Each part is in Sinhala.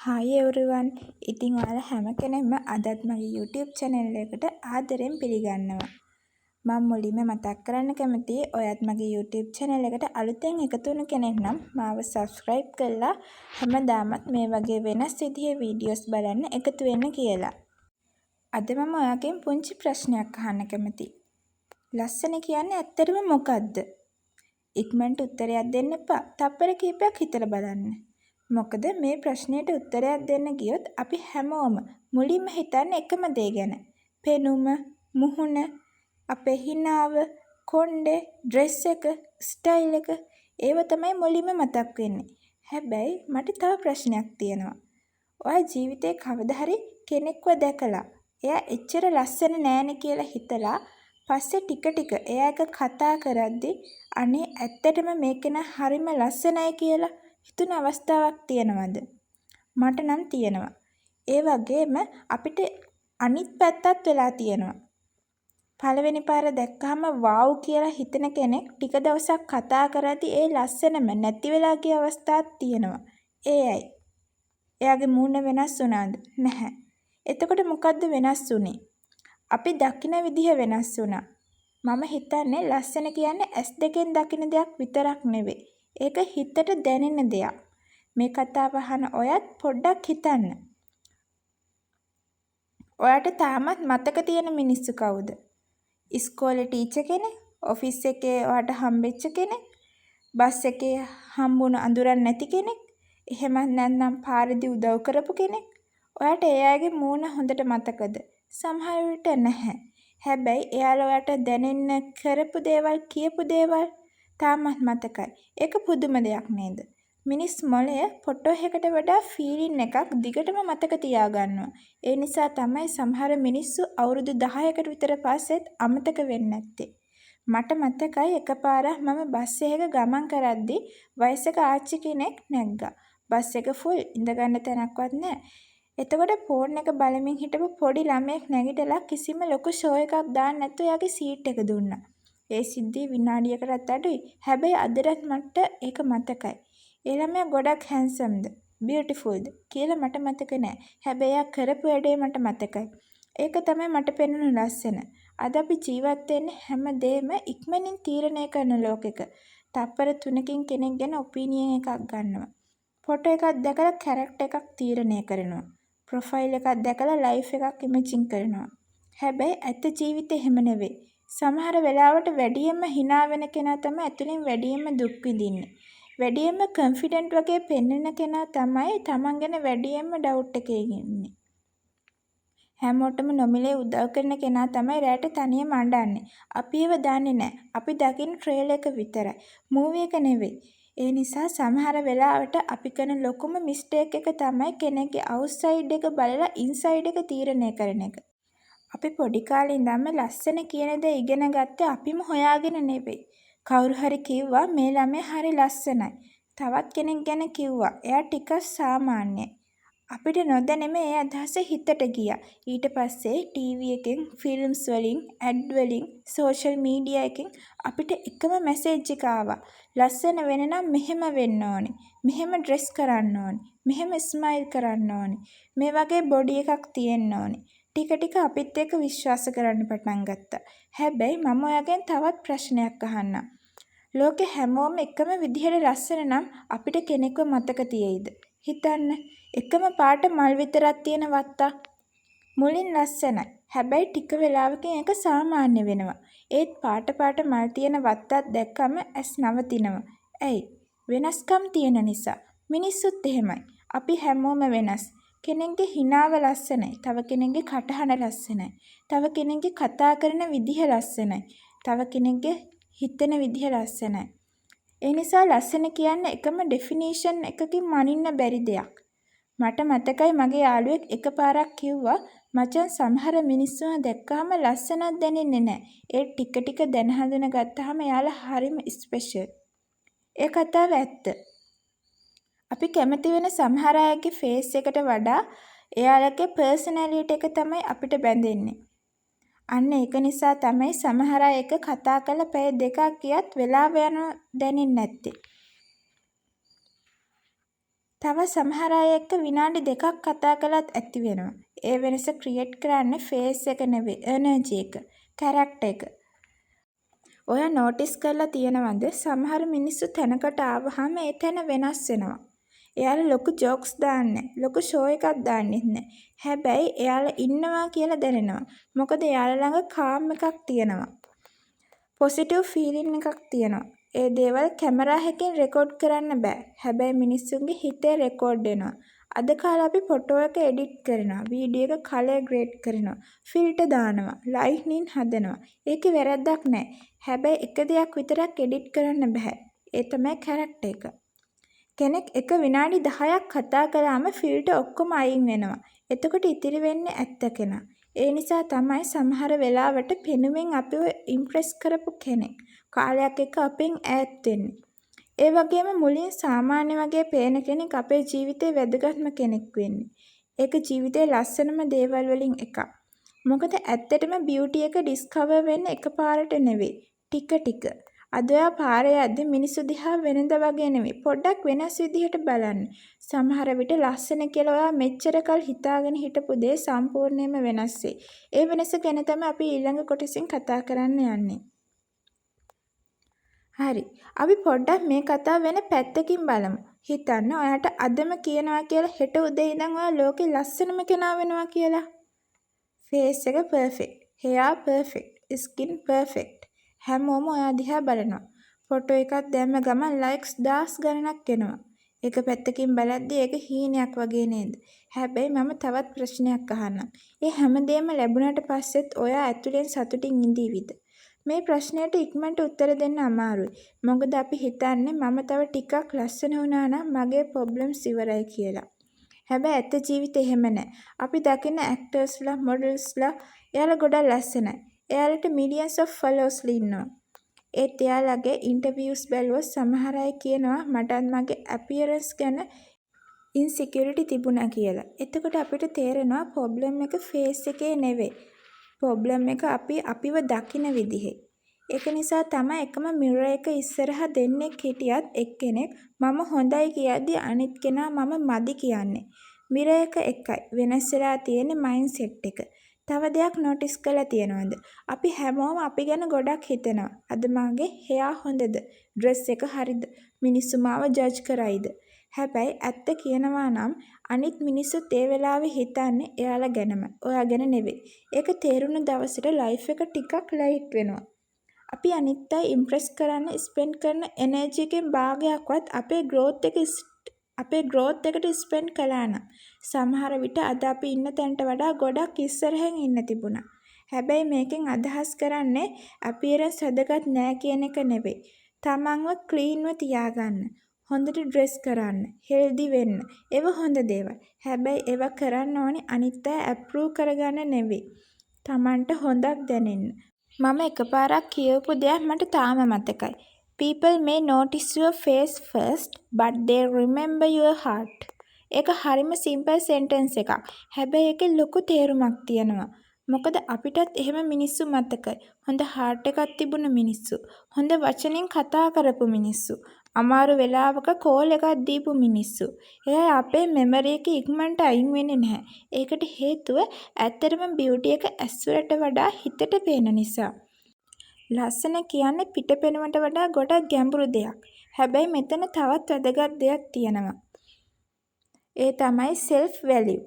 Hi everyone. ඉතින් ඔයාලා හැම කෙනෙක්ම අදත් මගේ YouTube channel එකට ආදරෙන් පිළිගන්නවා. මම මුලින්ම මතක් කරන්න කැමතියි ඔයත් මගේ YouTube channel එකට අලුතෙන් එකතු වුණු කෙනෙක් නම් මාව subscribe කරලා හැමදාමත් මේ වගේ වෙනස් විදිහේ videos බලන්න එකතු වෙන්න කියලා. අද මම ඔයාගෙන් පුංචි ප්‍රශ්නයක් අහන්න කැමතියි. ලස්සන කියන්නේ ඇත්තටම මොකක්ද? ඉක්මනට උත්තරයක් දෙන්න එපා. තප්පර කිහිපයක් හිතලා බලන්න. මොකද මේ ප්‍රශ්නෙට උත්තරයක් දෙන්න ගියොත් අපි හැමෝම මුලින්ම හිතන්නේ එකම දේ ගැන. පෙනුම, මුහුණ, අපේ හිනාව, කොණ්ඩේ, ඩ්‍රෙස් එක, ස්ටයිල් එක ඒව තමයි මුලින්ම මතක් වෙන්නේ. හැබැයි මට තව ප්‍රශ්නයක් තියෙනවා. ඔයා ජීවිතේ කවදා හරි කෙනෙක්ව දැකලා එයා එච්චර ලස්සන නෑනේ කියලා හිතලා පස්සේ ටික එයා එක කතා කරද්දි අනේ ඇත්තටම මේ කෙනා හරිම ලස්සනයි කියලා හිතුන අවස්ථාවක් තියෙනවද? මට නම් තියෙනවා. ඒ වගේම අපිට අනිත් පැත්තත් වෙලා තියෙනවා. පළවෙනි පාර දැක්කහම වව් කියලා හිතන කෙනෙක් ටික දවසක් කතා කරද්දී ඒ ලස්සනම නැති වෙලා ගිය අවස්ථාවක් තියෙනවා. ඒ ඇයි? එයාගේ මූණ වෙනස් වුණාද? නැහැ. එතකොට මොකද්ද වෙනස් වුනේ? අපි දකින විදිහ වෙනස් වුණා. මම හිතන්නේ ලස්සන කියන්නේ ඇස් දෙකෙන් දකින දෙයක් විතරක් නෙවෙයි. ඒක හිතට දැනෙන දෙයක්. මේ කතාව අහන ඔයත් පොඩ්ඩක් හිතන්න. ඔයාට තාමත් මතක තියෙන මිනිස්සු කවුද? ඉස්කෝලේ ටීචර් කෙනෙක්, ඔෆිස් එකේ ඔයාට හම්බෙච්ච කෙනෙක්, බස් එකේ හම්බුන අඳුරන්නේ නැති කෙනෙක්, එහෙමත් නැත්නම් පාරේදී උදව් කරපු කෙනෙක්. ඔයාට ඒ අයගේ මූණ හොඳට මතකද? සමහර විට නැහැ. හැබැයි එයාලා ඔයාට දැනෙන්න කරපු දේවල්, කියපු දේවල් තාමත් මතකයි. ඒක පුදුම දෙයක් නේද? මිනිස් මොළය ෆොටෝ එකකට වඩා ෆීලින් එකක් දිගටම මතක තියාගන්නවා. ඒ නිසා තමයි සමහර මිනිස්සු අවුරුදු 10කට විතර පස්සෙත් අමතක වෙන්නේ නැත්තේ. මට මතකයි එකපාරක් මම බස් එකක ගමන් කරද්දි වයසක ආච්චි කෙනෙක් නැග්ගා. බස් එක ෆුල් ඉඳගන්න තැනක්වත් නැහැ. එතකොට ෆෝන් එක බලමින් හිටපු පොඩි ළමයෙක් නැගිටලා කිසිම ලොකු ෂෝ එකක් දාන්න නැතුව එයාගේ සීට් එක දුන්නා. ඒ සිද්ධිය විනාඩියකටත් අඩුයි. හැබැයි අදටත් මට ඒක මතකයි. ඒ ළමයා ගොඩක් හැන්සම්ද, බියුටිෆුල්ද කියලා මට මතක නෑ. හැබැයි එයා කරපු වැඩේ මට මතකයි. ඒක තමයි මට පෙනුණු ලස්සන. අද අපි ජීවත් වෙන්නේ හැමදේම ඉක්මනින් තීරණය කරන ලෝකෙක. තප්පර 3කින් කෙනෙක් ගැන ඔපිනියන් එකක් ගන්නවා. ෆොටෝ එකක් දැකලා කැරක්ටර් එකක් තීරණය කරනවා. ප්‍රොෆයිල් එකක් දැකලා ලයිෆ් එකක් ඉමේජින් කරනවා. හැබැයි ඇත්ත ජීවිතේ එහෙම නෙවෙයි. සමහර වෙලාවට වැඩියෙන්ම hina වෙන කෙනා තමයි ඇතුලෙන් වැඩියෙන්ම දුක් විඳින්නේ. වැඩියෙන්ම කොන්ෆිඩන්ට් වගේ පෙන්වන කෙනා තමයි තමන් ගැන වැඩියෙන්ම ඩවුට් එකේ ඉන්නේ. හැමෝටම නොමිලේ උදව් කරන කෙනා තමයි රැට තනියම අඬන්නේ. අපි ඒව දන්නේ නැහැ. අපි දකින්න ට්‍රේලර් එක විතරයි. මූවි එක නෙවෙයි. ඒ නිසා සමහර වෙලාවට අපි කරන ලොකුම මිස්ටේක් එක තමයි කෙනෙක්ගේ අවුට්සයිඩ් එක බලලා ඉන්සයිඩ් එක තීරණය කරන එක. අපි පොඩි කාලේ ඉඳන්ම ලස්සන කියන දේ ඉගෙන ගත්තේ අපිම හොයාගෙන නෙවෙයි. කවුරු හරි කිව්වා මේ ළමයා හරි ලස්සනයි. තවත් කෙනෙක් ගැන කිව්වා එයා ටිකක් සාමාන්‍යයි. අපිට නොදැනෙම ඒ අදහස හිතට ගියා. ඊට පස්සේ ටීවී එකෙන්, ෆිල්ම්ස් වලින්, ඇඩ් වලින්, සෝෂල් මීඩියා එකෙන් අපිට එකම මැසේජ් එක ආවා. ලස්සන වෙන්න නම් මෙහෙම වෙන්න ඕනේ. මෙහෙම ඩ්‍රෙස් කරන්න ඕනේ. මෙහෙම ස්මයිල් කරන්න ඕනේ. මේ වගේ බොඩි එකක් තියෙන්න ඕනේ. ටික අපිත් එක්ක විශ්වාස කරන්න පටන් ගත්තා. හැබැයි මම ඔයාගෙන් තවත් ප්‍රශ්නයක් අහන්නම්. ලෝකේ හැමෝම එකම විදිහට ලස්සන නම් අපිට කෙනෙක්ව මතක තියෙයිද? හිතන්න. එකම පාට මල් විතරක් තියෙන වත්තා. මුලින් ලස්සනයි. හැබැයි ටික වෙලාවකින් ඒක සාමාන්‍ය වෙනවා. ඒත් පාට මල් තියෙන වත්තක් දැක්කම ඇස් නවතිනවා. ඇයි? වෙනස්කම් තියෙන නිසා. මිනිස්සුත් එහෙමයි. අපි හැමෝම වෙනස්. කෙනෙක්ගේ හිනාව ලස්සනයි. තව කෙනෙක්ගේ කටහඬ ලස්සනයි. තව කෙනෙක්ගේ කතා කරන විදිහ ලස්සනයි. තව කෙනෙක්ගේ හිතෙන විදිහ ලස්සනයි. ඒ නිසා ලස්සන කියන්නේ එකම ඩෙෆිනිෂන් එකකින් මනින්න බැරි දෙයක්. මට මතකයි මගේ යාළුවෙක් එකපාරක් කිව්වා මචං සමහර මිනිස්සුන්ව දැක්කහම ලස්සනක් දැනෙන්නේ නැහැ. ඒ ටික දැන හඳුන ගත්තාම එයාලා හරිම ස්පෙෂල්. ඒ කතාව ඇත්ත. අපි කැමති වෙන සමහර අයගේ ෆේස් එකට වඩා එයාලගේ පර්සනැලිටි එක තමයි අපිට බැඳෙන්නේ. අන්න ඒක නිසා තමයි සමහර අය එක කතා කරලා පැය දෙකක් ගියත් වෙලාව යනවා දැනෙන්නේ නැත්තේ. තව සමහර අය එක්ක විනාඩි 2ක් කතා කළත් ඇති වෙනවා. ඒ වෙනස ක්‍රියේට් කරන්නේ ෆේස් එක නෙවෙයි, එනර්ජි එක, කැරක්ටර් එක. ඔයා නෝටිස් කරලා තියෙනවද සමහර මිනිස්සු තැනකට ආවහම ඒ තැන වෙනස් වෙනවා. එයාලා ලොකු ජෝක්ස් දාන්නේ ලොකු ෂෝ එකක් දාන්නෙත් නෑ. හැබැයි එයාලා ඉන්නවා කියලා දැනෙනවා. මොකද එයාලා ළඟ කාම් එකක් තියෙනවා. පොසිටිව් ෆීලින් එකක් තියෙනවා. ඒ දේවල් කැමරා එකෙන් රෙකෝඩ් කරන්න බෑ. හැබැයි මිනිස්සුන්ගේ හිතේ රෙකෝඩ් වෙනවා. අද කාලේ අපි ෆොටෝ එක එඩිට් කරනවා, වීඩියෝ එක කලර් ග්‍රේඩ් කරනවා, ෆිල්ටර් දානවා, ලයිට්නින් හදනවා. ඒකේ වැරද්දක් නෑ. හැබැයි එක දෙයක් විතරක් එඩිට් කරන්න බෑ. ඒ තමයි කැරක්ටර් එක. කෙනෙක් එක විනාඩි 10ක් කතා කළාම ෆිල්ටර් ඔක්කොම අයින් වෙනවා. එතකොට ඉතිරි වෙන්නේ ඇත්ත කෙනා. ඒ නිසා තමයි සමහර වෙලාවට පෙනුමෙන් අපිව ඉම්ප්‍රෙස් කරපු කෙනෙක් කාලයක් එක්ක අපෙන් ඈත් වෙන්නේ. ඒ වගේම මුලින් සාමාන්‍ය වගේ පේන කෙනෙක් අපේ ජීවිතේ වැදගත්ම කෙනෙක් වෙන්නේ. ඒක ජීවිතේ ලස්සනම දේවල් වලින් එකක්. මොකද ඇත්තටම බියුටි එක ඩිස්කවර් වෙන්නේ එකපාරට නෙවෙයි. ටික ටික. අද ඔයා පාරේ යද්දි මිනිස්සු දිහා වෙනද වගේ නෙවෙයි. පොඩ්ඩක් වෙනස් විදිහට බලන්න. සමහර විට ලස්සන කියලා ඔයා මෙච්චර කල් හිතාගෙන හිටපු දේ සම්පූර්ණයෙන්ම වෙනස් වෙයි. ඒ වෙනස ගැන තමයි අපි ඊළඟ කොටසින් කතා කරන්න යන්නේ. හරි. අපි පොඩ්ඩක් මේ කතාව වෙන පැත්තකින් බලමු. හිතන්න ඔයාට අදම කියනවා කියලා හෙට උදේ ඉඳන් ඔයා ලෝකේ ලස්සනම කෙනා වෙනවා කියලා. ෆේස් එක perfect. hair perfect. skin perfect. හැමෝම ඔයා දිහා බලනවා. ෆොටෝ එකක් දැම්ම ගමන් ලයික්ස් 1000 ගණනක් එනවා. එක පැත්තකින් බලද්දී ඒක හීනයක් වගේ නේද? හැබැයි මම තවත් ප්‍රශ්නයක් අහන්නම්. ඒ හැමදේම ලැබුණාට පස්සෙත් ඔයා ඇතුලෙන් සතුටින් ඉඳීවිද? මේ ප්‍රශ්නයට ඉක්මනට උත්තර දෙන්න අමාරුයි. මොකද අපි හිතන්නේ මම තව ටිකක් ලස්සන වුණා නම් මගේ ප්‍රොබ්ලම්ස් ඉවරයි කියලා. හැබැයි ඇත්ත ජීවිතේ එහෙම නැහැ. අපි දකින ඇක්ටර්ස්ලා, මොඩල්ස්ලා එයාලා ගොඩක් ලස්සනයි. එයාලට මිලියන්ස් ඔෆ් ෆලෝවර්ස්ලා ඉන්නවා. ඒත් එයාලගේ ඉන්ටර්විව්ස් බැලුවොත් සමහර අය කියනවා මටත් මගේ අපියරන්ස් ගැන ඉන්සිකියුරිටි තිබුණා කියලා. එතකොට අපිට තේරෙනවා ප්‍රොබ්ලම් එක ෆේස් එකේ නෙවෙයි. ප්‍රොබ්ලම් එක අපිව දකින විදිහේ. ඒක නිසා තමයි එකම මිරර් එක ඉස්සරහා දෙන්නෙක් හිටියත් එක්කෙනෙක් මම හොඳයි කියද්දි අනිත් කෙනා මම මදි කියන්නේ. මිරර් එක එකයි. වෙනස් වෙලා තියෙන්නේ මයින්ඩ්සෙට් එක. තව දෙයක් නොටිස් කරලා තියෙනවද? අපි හැමෝම අපි ගැන ගොඩක් හිතනවා. අද මගේ hair හොඳද? dress එක හරිද? මිනිස්සු මාව ජජ් කරයිද? හැබැයි ඇත්ත කියනවා නම් අනිත් මිනිස්සුත් ඒ වෙලාවේ හිතන්නේ එයාලා ගැනම. ඔයා ගැන නෙවෙයි. ඒක තේරුණ දවසට ලයිෆ් එක ටිකක් ලයිට් වෙනවා. අපි අනිත් අය ඉම්ප්‍රෙස් කරන්න ස්පෙන්ඩ් කරන එනර්ජි එකෙන් භාගයක්වත් අපේ growth එකට ස්පෙන්ඩ් කළා නම් සමහර විට අද අපි ඉන්න තැනට වඩා ගොඩක් ඉස්සරහින් ඉන්න තිබුණා. හැබැයි මේකෙන් අදහස් කරන්නේ අපියරන්ස් වැදගත් නෑ කියන එක නෙවෙයි. තමන්ව ක්ලීන්ව තියාගන්න. හොඳට ඩ්‍රෙස් කරන්න, හෙල්දි වෙන්න. ඒව හොඳ දේවල්. හැබැයි ඒව කරන්න ඕනේ අනිත් අය අප්‍රූව් කරගන්න නෙවෙයි. තමන්ට හොඳක් දැනෙන්න. මම එකපාරක් කියවපු දෙයක් මට තාම මතකයි. People may notice your face first, but they remember your heart. ඒක හරිම සිම්පල් සෙන්ටෙන්ස් එකක්. හැබැයි ඒකේ ලොකු තේරුමක් තියෙනවා. මොකද අපිටත් එහෙම මිනිස්සු මතකයි. හොඳ හાર્ට් එකක් තිබුණ මිනිස්සු. හොඳ වචනෙන් කතා කරපු මිනිස්සු. අමාරු වෙලාවක කෝල් එකක් දීපු මිනිස්සු. එයා අපේ මෙමරි එක ඉක්මනට අයින් වෙන්නේ නැහැ. ඒකට හේතුව ඇත්තටම බියුටි එක ඇස්වලට වඩා හිතට පේන නිසා. ලස්සන කියන්නේ පිටපෙනුමට වඩා ගොඩක් ගැඹුරු දෙයක්. හැබැයි මෙතන තවත් වැදගත් දෙයක් තියෙනවා. ඒ තමයි self value.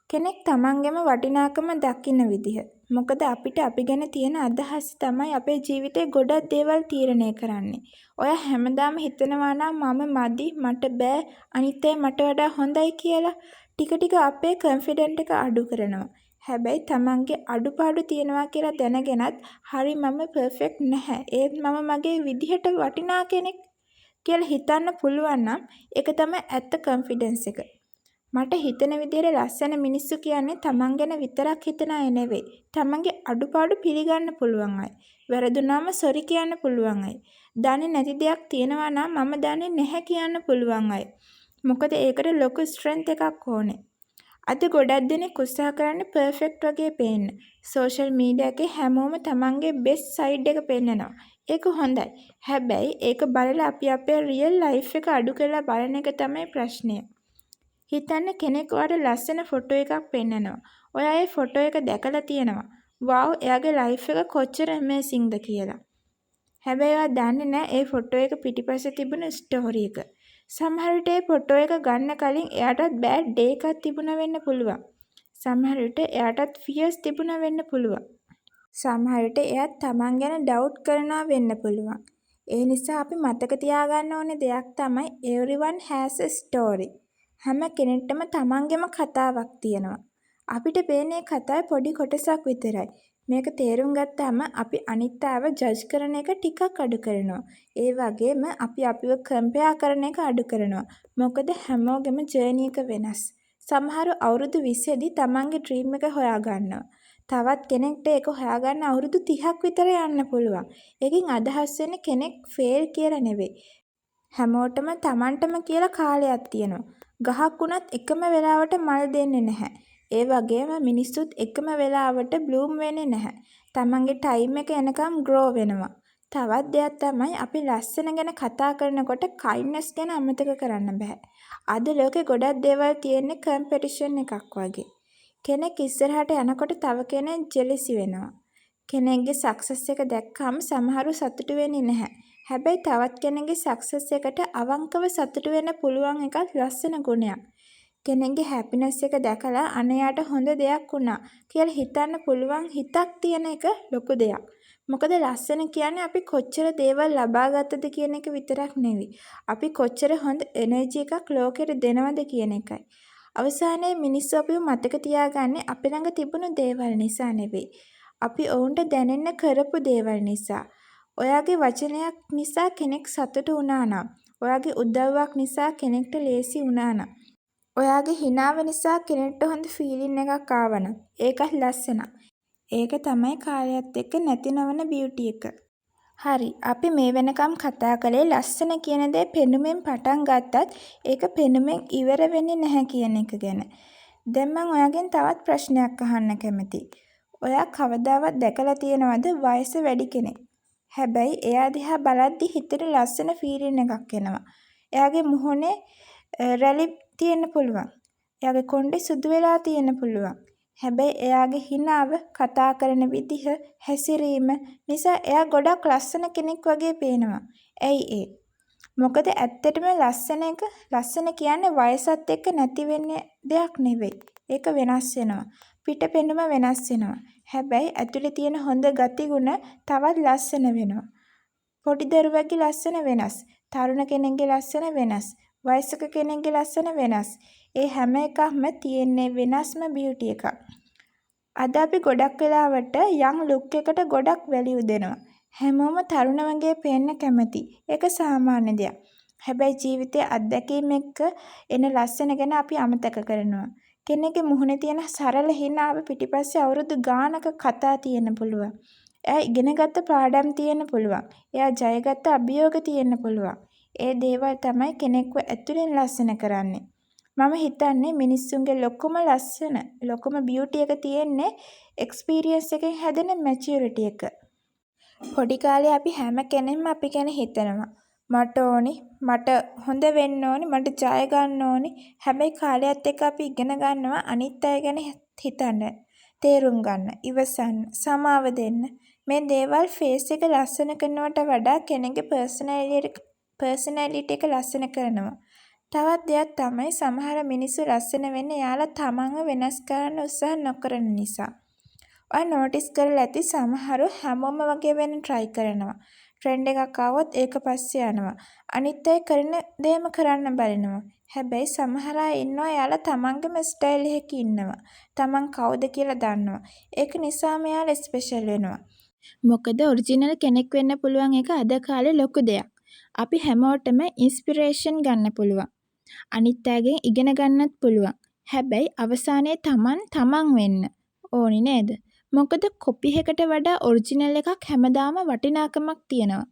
කෙනෙක් තමන්ගේම වටිනාකම දකින්න විදිහ. මොකද අපිට අපි ගැන තියෙන අදහස් තමයි අපේ ජීවිතේ ගොඩක් දේවල් තීරණය කරන්නේ. ඔයා හැමදාම හිතනවා නම් මම මදි, මට බෑ, අනිත් අය මට වඩා හොඳයි කියලා ටික ටික අපේ කොන්ෆිඩන්ට් එක අඩු කරනවා. හැබැයි තමන්ගේ අඩුපාඩු තියෙනවා කියලා දැනගෙනත් හරි මම පර්ෆෙක්ට් නැහැ. ඒත් මම මගේ විදිහට වටිනා කෙනෙක් කියලා හිතන්න පුළුවන් නම් ඒක තමයි ඇත්ත කොන්ෆිඩන්ස් එක. මට හිතෙන විදිහට ලස්සන මිනිස්සු කියන්නේ තමන් ගැන විතරක් හිතන අය නෙවෙයි. තමන්ගේ අඩුපාඩු පිළිගන්න පුළුවන් අය. වැරදුනාම සොරි කියන්න පුළුවන් අය. දන්නේ නැති දෙයක් තියෙනවා නම් මම දන්නේ නැහැ කියන්න පුළුවන් අය. මොකද ඒකට ලොකු ස්ට්‍රෙන්ත් එකක් ඕනේ. අද ගොඩක් දෙනෙක් උත්සාහ කරන්නේ පර්ෆෙක්ට් වගේ පේන්න. සෝෂල් මීඩියා එකේ හැමෝම තමන්ගේ බෙස්ට් සයිඩ් එක පෙන්නනවා. ඒක හොඳයි. හැබැයි ඒක බලලා අපි අපේ රියල් ලයිෆ් එක අඩු කරලා බලන එක තමයි ප්‍රශ්නය. හිතන්න කෙනෙක් ඔයාලට ලස්සන ෆොටෝ එකක් පෙන්නනවා. ඔයා ඒ ෆොටෝ එක දැකලා තියෙනවා. වව් එයාගේ ලයිෆ් එක කොච්චර ඇමේසින්ද කියලා. හැබැයි ඔයා දන්නේ නැහැ ඒ ෆොටෝ එක පිටිපස්සේ තිබුණ ස්ටෝරි එක. සමහර විට ඒ ෆොටෝ එක ගන්න කලින් එයාටත් බෑඩ් ඩේ එකක් තිබුණා වෙන්න පුළුවන්. සමහර විට එයාටත් ෆියර්ස් තිබුණා වෙන්න පුළුවන්. සමහර විට එයාත් තමන් ගැන ඩවුට් කරනවා වෙන්න පුළුවන්. ඒ නිසා අපි මතක තියාගන්න ඕනේ දෙයක් තමයි everyone has a story. හැම කෙනෙක්ටම තමන්ගේම කතාවක් තියෙනවා. අපිට පේන්නේ කතාවේ පොඩි කොටසක් විතරයි. මේක තේරුම් ගත්තාම අපි අනිත් අයව ජජ් කරන එක ටිකක් අඩු කරනවා. ඒ වගේම අපි අපිව කම්පෙයාර් කරන එක අඩු කරනවා. මොකද හැමෝගෙම ජර්නි එක වෙනස්. සමහරු අවුරුදු 20 දී තමන්ගේ ඩ්‍රීම් එක හොයාගන්නවා. තවත් කෙනෙක්ට ඒක හොයාගන්න අවුරුදු 30ක් විතර යන්න පුළුවන්. ඒකෙන් අදහස් වෙන්නේ කෙනෙක් ෆේල් කියලා නෙවෙයි. හැමෝටම තමන්ටම කියලා කාලයක් තියෙනවා. ගහක් වුණත් එකම වෙලාවට මල් දෙන්නේ නැහැ. ඒ වගේම මිනිස්සුත් එකම වෙලාවට බ්ලූම් වෙන්නේ නැහැ. තමන්ගේ ටයිම් එක එනකම් ග්‍රෝ වෙනවා. තවත් දෙයක් තමයි අපි ලස්සන ගැන කතා කරනකොට කයින්ඩ්නස් ගැන අමතක කරන්න බෑ. අද ලෝකේ ගොඩක් දේවල් තියෙන්නේ කම්පිටිෂන් එකක් වගේ. කෙනෙක් ඉස්සරහට යනකොට තව කෙනෙක් ජෙලසි වෙනවා. කෙනෙක්ගේ සක්සස් එක දැක්කම සමහරු සතුටු වෙන්නේ නැහැ. හැබැයි තවත් කෙනෙක්ගේ සක්සස් එකට අවංකව සතුටු වෙන්න පුළුවන් එකක් ලස්සන ගුණයක්. කෙනෙක්ගේ හැපිනස් එක දැකලා අනයාට හොඳ දෙයක් වුණා කියලා හිතන්න පුළුවන් හිතක් තියෙන එක ලොකු දෙයක්. මොකද ලස්සන කියන්නේ අපි කොච්චර දේවල් ලබා ගත්තද කියන එක විතරක් නෙවෙයි. අපි කොච්චර හොඳ එනර්ජි එකක් ලෝකෙට දෙනවද කියන එකයි. අවසානයේ මිනිස්සු අපිව මතක තියාගන්නේ අපි ළඟ තිබුණු දේවල් නිසා නෙවෙයි. අපි ඔවුන්ට දැනෙන්න කරපු දේවල් නිසා. ඔයාගේ වචනයක් නිසා කෙනෙක් සතුටු වුණා නම්, ඔයාගේ උදව්වක් නිසා කෙනෙක්ට ලේසි වුණා නම්, ඔයාගේ හිනාව නිසා කෙනෙක්ට හොඳ ෆීලින් එකක් ආවනම් ඒකත් ලස්සනක්. ඒක තමයි කාලයත් එක්ක නැති නොවන බියුටි එක. හරි අපි මේ වෙනකම් කතා කළේ ලස්සන කියන දේ පෙනුමෙන් පටන් ගත්තත් ඒක පෙනුමෙන් ඉවර වෙන්නේ නැහැ කියන එක ගැන. දැන් මම ඔයාගෙන් තවත් ප්‍රශ්නයක් අහන්න කැමතියි. ඔයා කවදාවත් දැකලා තියෙනවද වයස වැඩි කෙනෙක්? හැබැයි එයා දිහා බලද්දි හිතට ලස්සන ෆීලින් එකක් එනවා. එයාගේ මුහුණේ රැලි තියෙන්න පුළුවන්. එයාගේ කොණ්ඩේ සුදු වෙලා තියෙන්න පුළුවන්. හැබැයි එයාගේ හිනාව, කතා කරන විදිහ, හැසිරීම නිසා එයා ගොඩක් ලස්සන කෙනෙක් වගේ පේනවා. ඇයි ඒ? මොකද ඇත්තටම ලස්සන කියන්නේ වයසත් එක්ක නැති වෙන්නේ දෙයක් නෙවෙයි. ඒක වෙනස් වෙනවා. පිටපෙනුම වෙනස් වෙනවා. හැබැයි ඇතුලේ තියෙන හොඳ ගතිගුණ තවත් ලස්සන වෙනවා. පොඩි දරුවෙක්ගේ ලස්සන වෙනස්. තරුණ කෙනෙක්ගේ ලස්සන වෙනස්. වයසක කෙනෙක්ගේ ලස්සන වෙනස්. ඒ හැම එකක්ම තියෙන්නේ වෙනස්ම බියුටි එකක්. අද අපි ගොඩක් වෙලාවට යං ලුක් එකට ගොඩක් වැලියු දෙනවා. හැමෝම තරුණ වගේ පේන්න කැමති. ඒක සාමාන්‍ය දෙයක්. හැබැයි ජීවිතයේ අත්දැකීම් එක්ක එන ලස්සන ගැන අපි අමතක කරනවා. කෙනෙක්ගේ මුහුණේ තියෙන සරල හිනාව පිටිපස්සේ අවුරුදු ගානක කතා තියෙන්න පුළුවන්. එයා ඉගෙනගත්ත පාඩම් තියෙන්න පුළුවන්. එයා ජයගත්ත අභියෝග තියෙන්න පුළුවන්. ඒ දේවල් තමයි කෙනෙක්ව ඇතුලෙන් ලස්සන කරන්නේ. මම හිතන්නේ මිනිස්සුන්ගේ ලොකුම බියුටි එක තියෙන්නේ එක්ස්පීරියන්ස් එකෙන් හැදෙන මැචියුරිටි එක. පොඩි කාලේ අපි හැම කෙනෙක්ම අපි ගැන හිතනවා. මට හොඳ වෙන්න ඕනි, මට ජය ගන්න ඕනි. හැබැයි කාලයත් එක්ක අපි ඉගෙන ගන්නවා අනිත් අය ගැන හිතන්න, තේරුම් ගන්න, ඉවසන්න, සමාව දෙන්න. මේ දේවල් ෆේස් එක ලස්සන කරනවට වඩා කෙනෙක්ගේ පර්සනැලිටි එක ලස්සන කරනවා. තවත් දෙයක් තමයි සමහර මිනිස්සු ලස්සන වෙන්නේ යාලා තමන්ව වෙනස් කරන්න උත්සාහ නොකරන නිසා. ඔය නෝටිස් කරලා ඇති සමහරු හැමෝම වගේ වෙන්න try කරනවා. ට්‍රෙන්ඩ් එකක් ආවොත් ඒක පස්සේ යනවා. අනිත් අය කරන දේම කරන්න බලනවා. හැබැයි සමහර අය ඉන්නවා යාලා තමන්ගේම ස්ටයිල් එකකින් ඉන්නවා. තමන් කවුද කියලා දන්නවා. ඒක නිසාම යාලා ස්පෙෂල් වෙනවා. මොකද ඔරිජිනල් කෙනෙක් වෙන්න පුළුවන් එක අද කාලේ ලොකු දෙයක්. අපි හැමෝටම ඉන්ස්පිරේෂන් ගන්න පුළුවන්. අනිත් අයගෙන් ඉගෙන ගන්නත් පුළුවන්. හැබැයි අවසානයේ තමන් වෙන්න ඕනි නේද? මොකද කොපි එකකට වඩා ඔරිජිනල් එකක් හැමදාම වටිනාකමක් තියෙනවා.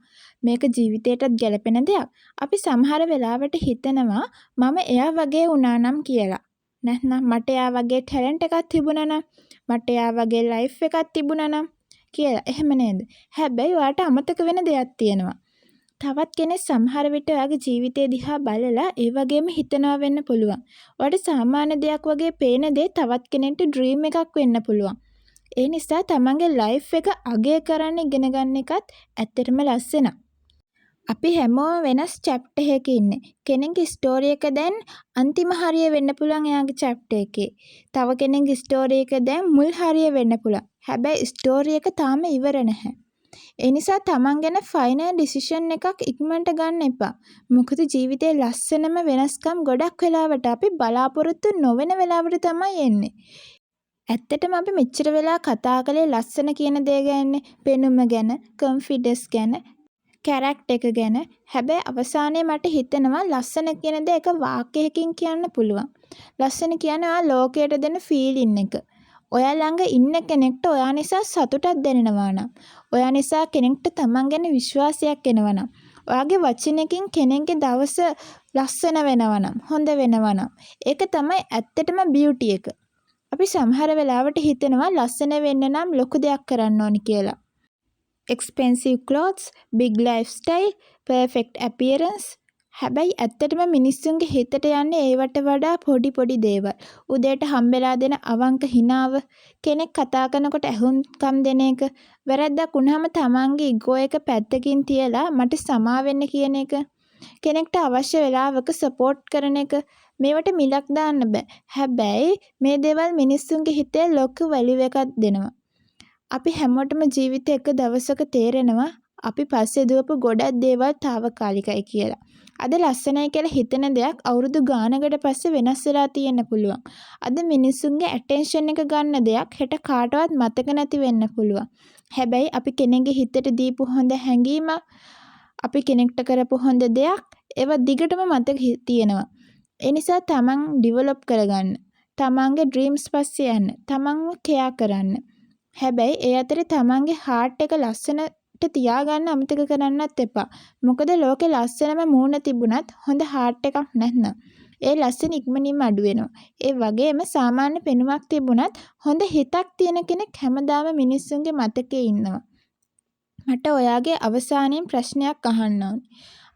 මේක ජීවිතේටත් ගැලපෙන දෙයක්. අපි සමහර වෙලාවට හිතනවා මම එයා වගේ වුණා නම් කියලා. නැත්නම් මට එයා වගේ ටැලන්ට් එකක් තිබුණා නම්, මට එයා වගේ ලයිෆ් එකක් තිබුණා නම් කියලා. එහෙම නේද? හැබැයි ඔයාට අමතක වෙන දෙයක් තියෙනවා. තවත් කෙනෙක් සමහර විට ඔයාගේ ජීවිතය දිහා බලලා ඒ වගේම හිතනවා වෙන්න පුළුවන්. ඔයාට සාමාන්‍ය දෙයක් වගේ පේන දේ තවත් කෙනෙක්ට ඩ්‍රීම් එකක් වෙන්න පුළුවන්. ඒ නිසා තමන්ගේ ලයිෆ් එක අගය කරන්න ඉගෙන ගන්න එකත් ඇත්තටම ලස්සනක්. අපි හැමෝම වෙනස් චැප්ටර් එකක ඉන්නේ. කෙනෙක්ගේ ස්ටෝරි එක දැන් අන්තිම හරිය වෙන්න පුළුවන් එයාගේ චැප්ටර් එකේ. තව කෙනෙක්ගේ ස්ටෝරි එක දැන් මුල් හරිය වෙන්න පුළුවන්. හැබැයි ස්ටෝරි එක තාම ඉවර නැහැ. ඒ නිසා තමන් ගැන ෆයිනල් ඩිසිෂන් එකක් ඉක්මනට ගන්න එපා. මොකද ජීවිතේ ලස්සනම වෙනස්කම් ගොඩක් වෙලාවට අපි බලාපොරොත්තු නොවන වෙලාවට තමයි එන්නේ. ඇත්තටම අපි මෙච්චර වෙලා කතා කළේ ලස්සන කියන දේ ගැන, පෙනුම ගැන, කොන්ෆිඩන්ස් ගැන, කැරක්ටර් එක ගැන. හැබැයි අවසානයේ මට හිතෙනවා ලස්සන කියන දේ එක වාක්‍යයකින් කියන්න පුළුවන්. ලස්සන කියන්නේ ඔයා ලෝකයට දෙන ෆීලින් එක. ඔයා ළඟ ඉන්න කෙනෙක්ට ඔයා නිසා සතුටක් දැනෙනවා නම්, ඔයා නිසා කෙනෙක්ට තමන් ගැන විශ්වාසයක් එනවා නම්, ඔයාගේ වචනකින් කෙනෙක්ගේ දවස ලස්සන වෙනවා නම්, හොඳ වෙනවා නම්, ඒක තමයි ඇත්තටම බියුටි එක. අපි සමහර වෙලාවට හිතනවා ලස්සන වෙන්න නම් ලොකු දෙයක් කරන්න ඕනි කියලා. expensive clothes, big lifestyle, perfect appearance. හැබැයි ඇත්තටම මිනිස්සුන්ගේ හිතට යන්නේ ඒවට වඩා පොඩි දේවල්. උදේට හම්බෙලා දෙන අවංක හිනාව, කෙනෙක් කතා කරනකොට ඇහුම්කම් දෙන එක, වැරද්දක් වුණාම තමන්ගේ ඉගෝ එක පැත්තකින් තියලා මට සමා වෙන්න කියන එක, කෙනෙක්ට අවශ්‍ය වෙලාවක සපෝට් කරන එක. මේවට මිලක් දාන්න බෑ. හැබැයි මේ දේවල් මිනිස්සුන්ගේ හිතේ ලොකු වැලියු එකක් දෙනවා. අපි හැමෝටම ජීවිතේ එක දවසක තේරෙනවා අපි පස්සේ දුවපු ගොඩක් දේවල් తాවකාලිකයි කියලා. අද ලස්සනයි කියලා හිතන දෙයක් අවුරුදු ගානකට පස්සේ වෙනස් වෙලා තියෙන්න පුළුවන්. අද මිනිස්සුන්ගේ ඇටෙන්ෂන් එක ගන්න දෙයක් හෙට කාටවත් මතක නැති වෙන්න පුළුවන්. හැබැයි අපි කෙනෙක්ගේ හිතට දීපු හොඳ හැඟීමක්, අපි කෙනෙක්ට කරපු හොඳ දෙයක්, ඒවා දිගටම මතක තියෙනවා. ඒ නිසා තමන් ඩිවලොප් කරගන්න, තමන්ගේ ඩ්‍රීම්ස් පස්සේ යන්න, තමන්ව කෙයා කරන්න. හැබැයි ඒ අතරේ තමන්ගේ හાર્ට් එක ලස්සනට තියාගන්න අමතක කරන්නත් එපා. මොකද ලෝකේ ලස්සනම මූණ තිබුණත් හොඳ හાર્ට් එකක් නැත්නම් ඒ ලස්සන ඉක්මනින්ම අඩු වෙනවා. ඒ වගේම සාමාන්‍ය පෙනුමක් තිබුණත් හොඳ හිතක් තියෙන කෙනෙක් හැමදාම මිනිස්සුන්ගේ මතකේ ඉන්නවා. මට ඔයාගේ අවසානයෙන් ප්‍රශ්නයක් අහන්න ඕනේ.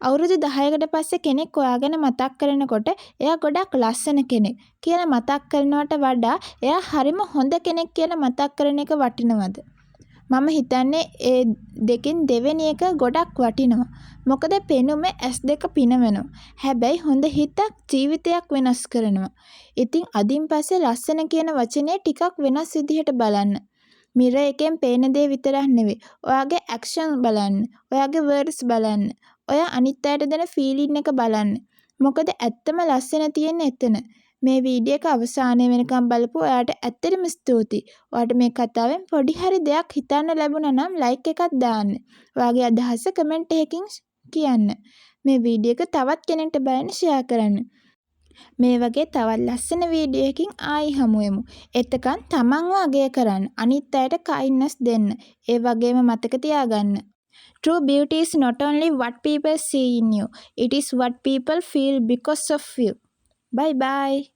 අවුරුදු 10කට පස්සේ කෙනෙක් ඔයා ගැන මතක් කරනකොට එයා ගොඩක් ලස්සන කෙනෙක් කියලා මතක් කරනවට වඩා එයා හරිම හොඳ කෙනෙක් කියලා මතක් කරන එක වටිනවද? මම හිතන්නේ ඒ දෙකෙන් දෙවෙනි එක ගොඩක් වටිනවා. මොකද පෙනුමේ S2 පිනවනවා. හැබැයි හොඳ හිතක් ජීවිතයක් වෙනස් කරනවා. ඉතින් අදින් පස්සේ ලස්සන කියන වචනේ ටිකක් වෙනස් විදිහට බලන්න. මිරර් එකෙන් පේන දේ විතරක් නෙවෙයි. ඔයාගේ ඇක්ෂන් බලන්න. ඔයාගේ වර්ඩ්ස් බලන්න. ඔයා අනිත් අයට දෙන ෆීලින් එක බලන්න. මොකද ඇත්තම ලස්සන තියෙන්නේ එතන. මේ වීඩියෝ එක අවසානයේ වෙනකම් බලපු ඔයාට ඇත්තටම ස්තුතියි. ඔයාට මේ කතාවෙන් පොඩි හරි දෙයක් හිතන්න ලැබුණා නම් ලයික් එකක් දාන්න. ඔයාගේ අදහස කමෙන්ට් එකකින් කියන්න. මේ වීඩියෝ එක තවත් කෙනෙක්ට බලන්න ෂෙයා කරන්න. මේ වගේ තවත් ලස්සන වීඩියෝ එකකින් ආයි හමු වෙමු. එතකන් තමන්ව අගය කරන්න. අනිත් අයට kindness දෙන්න. ඒ වගේම මතක තියාගන්න. True beauty is not only what people see in you, it is what people feel because of you. Bye bye.